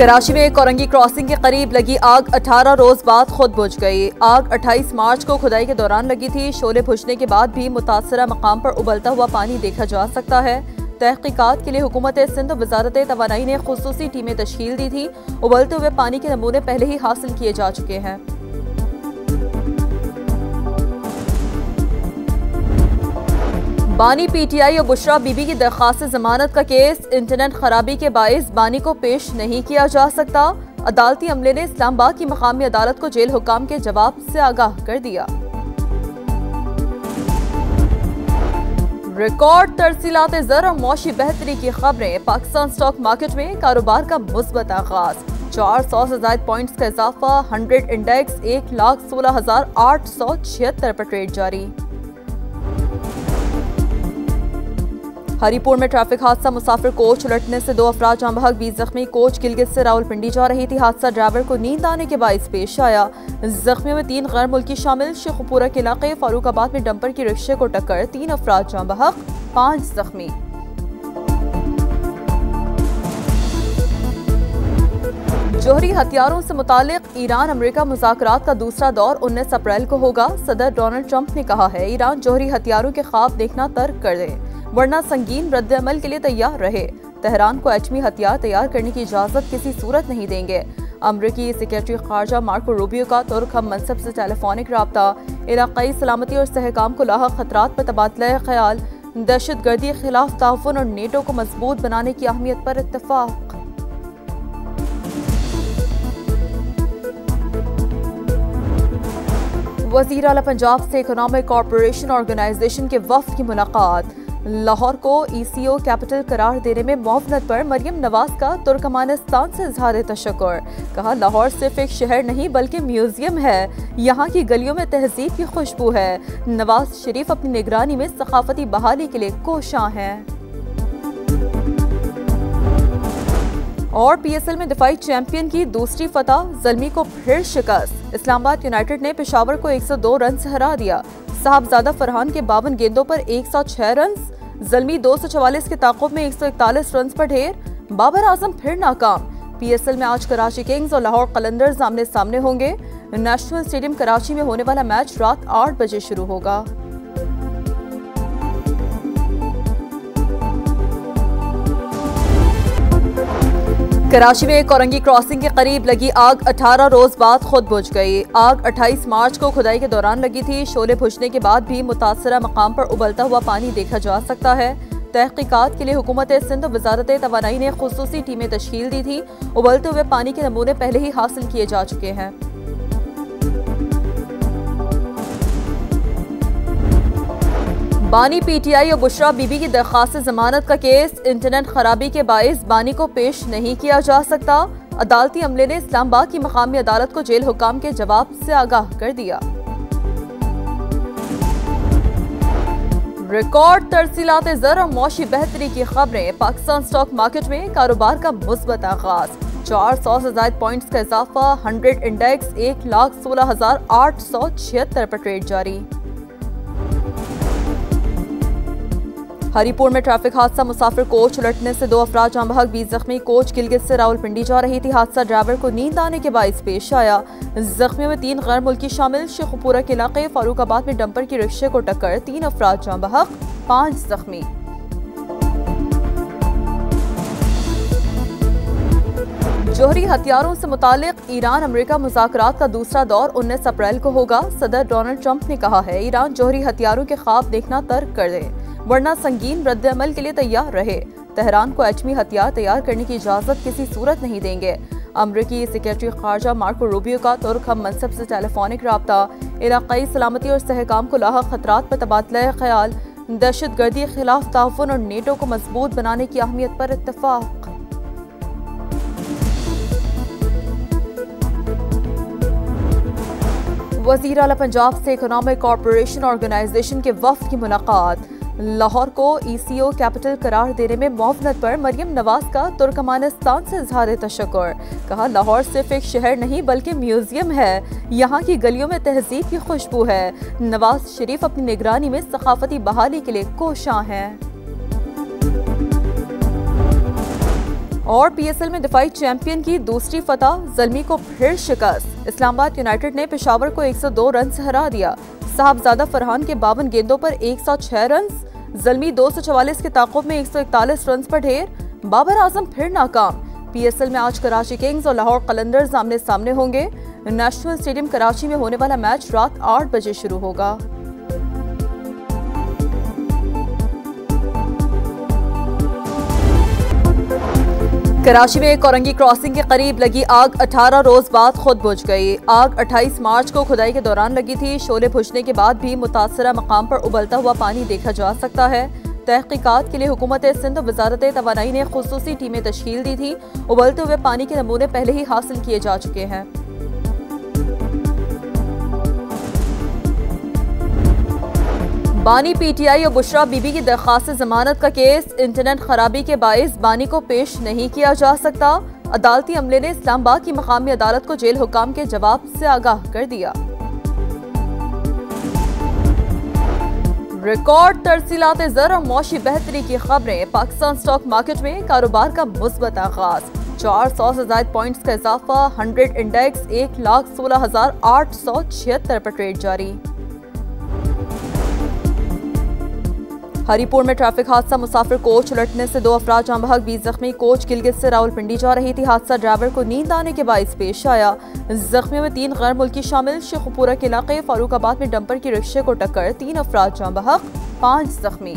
कराची में कोरंगी क्रॉसिंग के करीब लगी आग 18 रोज बाद खुद बुझ गई। आग 28 मार्च को खुदाई के दौरान लगी थी। शोले बुझने के बाद भी मुतासरा मकाम पर उबलता हुआ पानी देखा जा सकता है। तहकीकात के लिए हुकूमत सिंध वजारत तवानाई ने खुसूसी टीमें तश्कील दी थी। उबलते हुए पानी के नमूने पहले ही हासिल किए जा चुके हैं। बानी पीटीआई और बुशरा बीबी की दरख्वास्त जमानत का केस इंटरनेट खराबी के बाइस बानी को पेश नहीं किया जा सकता। अदालती अमले ने इस्लामाबाद की मकामी अदालत को जेल हुकाम के जवाब से आगाह कर दिया। रिकॉर्ड तरसीलात ज़र और मौशी बेहतरी की खबरें। पाकिस्तान स्टॉक मार्केट में कारोबार का मुस्बत आगाज। 400 से ज्यादा पॉइंट्स का इजाफा। 100 इंडेक्स 1,16,876 पर ट्रेड जारी। हरिपुर में ट्रैफिक हादसा। मुसाफिर कोच उलटने से 2 अफराद जाँ बहक, 20 जख्मी। कोच गिलगित से रावलपिंडी जा रही थी। हादसा ड्राइवर को नींद आने के बाइस पेश आया। जख्मियों में 3 गैर मुल्की शामिल। शेखुपुरा के इलाके फारूकाबाद में डंपर की रिक्शे को टक्कर। 3 अफराद जाँ बहक, 5 जख्मी। जोहरी हथियारों से मुतालिक ईरान अमेरिका मुज़ाकरात का दूसरा दौर 19 अप्रैल को होगा। सदर डोनाल्ड ट्रंप ने कहा है ईरान जोहरी हथियारों के ख्वाब देखना तर्क कर दे, वरना संगीन रद्द-ए-अमल के लिए तैयार रहे। तेहरान को एटमी हथियार तैयार करने की इजाजत किसी सूरत नहीं देंगे। अमरीकी सेक्रेटरी खारजा मार्को रूबियो का तुर्क हम मनसब से टेलीफोनिक राब्ता। इलाकाई सलामती और सहकाम को लाहक खतरात पर तबादला ख्याल। दहशत गर्दी के खिलाफ ताउन और नेटो को मजबूत बनाने की अहमियत पर इत्तफाक। वज़ीर आला पंजाब से इकोनॉमिक कॉरपोरेशन ऑर्गेनाइजेशन के वफ्द की मुलाकात। लाहौर को ECO कैपिटल करार देने में मुआवनत पर मरियम नवाज का तुर्कमानिस्तान से इजहार तशक्कुर। कहा लाहौर सिर्फ एक शहर नहीं बल्कि म्यूजियम है। यहाँ की गलियों में तहजीब की खुशबू है। नवाज शरीफ अपनी निगरानी में सकाफती बहाली के लिए कोशां हैं। और PSL में दिफाई चैंपियन की दूसरी फतह। ज़ल्मी को फिर शिकस्त। इस्लामाबाद यूनाइटेड ने पेशावर को 102 रन से हरा दिया। साहबजादा फरहान के 52 गेंदों पर 106 रन। ज़ल्मी 244 के ताक़ुब में 141 रन पर ढेर। बाबर आजम फिर नाकाम। PSL में आज कराची किंग्स और लाहौर कलंदर्स आमने सामने होंगे। नेशनल स्टेडियम कराची में होने वाला मैच रात 8 बजे शुरू होगा। कराची में कोरंगी क्रॉसिंग के करीब लगी आग 18 रोज बाद खुद बुझ गई। आग 28 मार्च को खुदाई के दौरान लगी थी। शोले बुझने के बाद भी मुतासरा मकाम पर उबलता हुआ पानी देखा जा सकता है। तहकीकात के लिए हुकूमत सिंध वजारत तवानाई ने खुसूसी टीमें तश्कील दी थी। उबलते हुए पानी के नमूने पहले ही हासिल किए जा चुके हैं। बानी पीटीआई और बुशरा बीबी की दरख्वास्त जमानत का केस इंटरनेट खराबी के बाइस बानी को पेश नहीं किया जा सकता। अदालती अमले ने इस्लामाबाद की मकामी अदालत को जेल हुकाम के जवाब से आगाह कर दिया। रिकॉर्ड तरसीलात ज़र और मौशी बेहतरी की खबरें। पाकिस्तान स्टॉक मार्केट में कारोबार का मुस्बत आगाज। 400 से ज्यादा पॉइंट्स का इजाफा। 100 इंडेक्स 1,16,876 पर ट्रेड जारी। हरिपुर में ट्रैफिक हादसा। मुसाफिर कोच उलटने से 2 अफराद जाँ बहक, 20 जख्मी। कोच गिलगित से रावलपिंडी जा रही थी। हादसा ड्राइवर को नींद आने के बाइस पेश आया। जख्मियों में 3 गैर मुल्की शामिल। शेखुपुरा के इलाके फारूकाबाद में डंपर की रिक्शे को टक्कर। 3 अफराद जाँ बहक, 5 जख्मी। जोहरी हथियारों से मुतालिक ईरान अमेरिका मुज़ाकरात का दूसरा दौर 19 अप्रैल को होगा। सदर डोनाल्ड ट्रंप ने कहा है ईरान जोहरी हथियारों के ख्वाब देखना तर्क कर दे, वरना संगीन रद्द-ए-अमल के लिए तैयार रहे। तेहरान को एटमी हथियार तैयार करने की इजाजत किसी सूरत नहीं देंगे। अमरीकी सेक्रेटरी खारजा मार्को रूबियो का तुर्क हम मनसब से टेलीफोनिक राब्ता। इलाकाई सलामती और सहकाम को लाहक खतरात पर तबादला ख्याल। दहशत गर्दी के खिलाफ ताउन और नेटो को मजबूत बनाने की अहमियत पर इत्तफाक। वज़ीर आला पंजाब से इकोनॉमिक कॉरपोरेशन ऑर्गेनाइजेशन के वफ्द की मुलाकात। लाहौर को ECO कैपिटल करार देने में मुआवनत पर मरियम नवाज का तुर्कमानिस्तान से इजहार तशक्कुर। कहा लाहौर सिर्फ एक शहर नहीं बल्कि म्यूजियम है। यहाँ की गलियों में तहजीब की खुशबू है। नवाज शरीफ अपनी निगरानी में सकाफती बहाली के लिए कोशां हैं। और पीएसएल में दिफाई चैंपियन की दूसरी फतह, ज़ल्मी को फिर शिकस्त। इस्लामाबाद यूनाइटेड ने पेशावर को 102 रन से हरा दिया। साहबजादा फरहान के 52 गेंदों पर 106 रन, ज़ल्मी 244 के ताक़ुब में 141 रन पर ढेर। बाबर आजम फिर नाकाम। पीएसएल में आज कराची किंग्स और लाहौर कलंदर्स आमने सामने होंगे। नेशनल स्टेडियम कराची में होने वाला मैच रात 8 बजे शुरू होगा। कराची में कोरंगी क्रॉसिंग के करीब लगी आग 18 रोज बाद खुद बुझ गई। आग 28 मार्च को खुदाई के दौरान लगी थी। शोले बुझने के बाद भी मुतासरा मकाम पर उबलता हुआ पानी देखा जा सकता है। तहकीकात के लिए हुकूमत सिंध और वजारत तवानाई ने खुसूसी टीमें तश्कील दी थी। उबलते हुए पानी के नमूने पहले ही हासिल किए जा चुके हैं। बानी पीटीआई और बुशरा बीबी की दरख्वास्त जमानत का केस। इंटरनेट खराबी के बाइस बानी को पेश नहीं किया जा सकता। अदालती अमले ने इस्लामाबाद की मकामी अदालत को जेल हुकाम के जवाब से आगाह कर दिया। रिकॉर्ड तरसीलात ज़र और मौशी बेहतरी की खबरें। पाकिस्तान स्टॉक मार्केट में कारोबार का मुस्बत आगाज। 400 से ज्यादा पॉइंट्स का इजाफा। 100 इंडेक्स 1,16,876 पर ट्रेड जारी। हरिपुर में ट्रैफिक हादसा। मुसाफिर कोच उलटने से 2 अफराद जाँ बहक, 20 जख्मी। कोच गिलगित से रावलपिंडी जा रही थी। हादसा ड्राइवर को नींद आने के बाइस पेश आया। जख्मियों में 3 गैर मुल्की शामिल। शेखुपुरा के इलाके फारूकाबाद में डंपर की रिक्शे को टक्कर। 3 अफराद जाँ बहक, 5 जख्मी।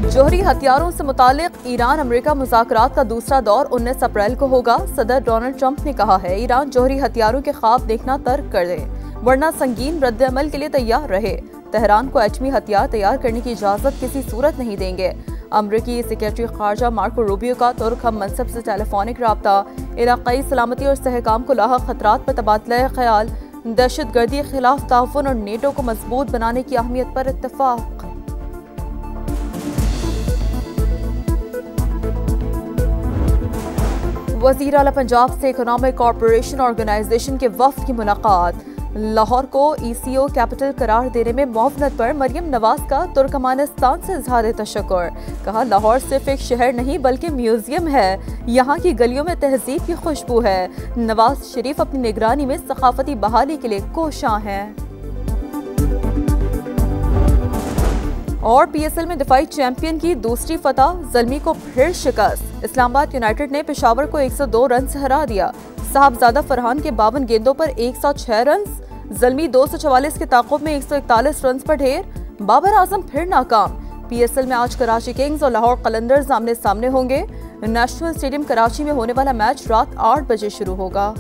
जोहरी हथियारों से मुतालिक ईरान अमेरिका मुज़ाकरात का दूसरा दौर 19 अप्रैल को होगा। सदर डोनाल्ड ट्रंप ने कहा है ईरान जोहरी हथियारों के ख्वाब देखना तर्क कर दे, वरना संगीन रद्द-ए-अमल के लिए तैयार रहे। तेहरान को एटमी हथियार तैयार करने की इजाजत किसी सूरत नहीं देंगे। अमरीकी सेक्रेटरी खारजा मार्को रूबियो का तुर्क हम मनसब से टेलीफोनिक राब्ता। इलाकाई सलामती और इस्तेहकाम को लाहक खतरात पर तबादला ख्याल। दहशतगर्दी के खिलाफ ताउन और नेटो को मजबूत बनाने की अहमियत पर इत्तफाक। वज़ीर आला पंजाब से इकोनॉमिक कॉरपोरेशन ऑर्गेनाइजेशन के वफ्द की मुलाकात। लाहौर को ECO कैपिटल करार देने में मुआवनत पर मरियम नवाज का तुर्कमानिस्तान से इजहार तशक्कुर। कहा लाहौर सिर्फ एक शहर नहीं बल्कि म्यूजियम है। यहाँ की गलियों में तहजीब की खुशबू है। नवाज शरीफ अपनी निगरानी में सकाफती बहाली के लिए कोशां हैं। और पीएसएल में दिफाई चैंपियन की दूसरी फतह, ज़ल्मी को फिर शिकस्त। इस्लामाबाद यूनाइटेड ने पेशावर को 102 रन से हरा दिया। साहबजादा फरहान के 52 गेंदों पर 106 रन, ज़ल्मी 244 के ताक़ुब में 141 रन पर ढेर। बाबर आजम फिर नाकाम। पीएसएल में आज कराची किंग्स और लाहौर कलंदर्स आमने सामने होंगे। नेशनल स्टेडियम कराची में होने वाला मैच रात 8 बजे शुरू होगा।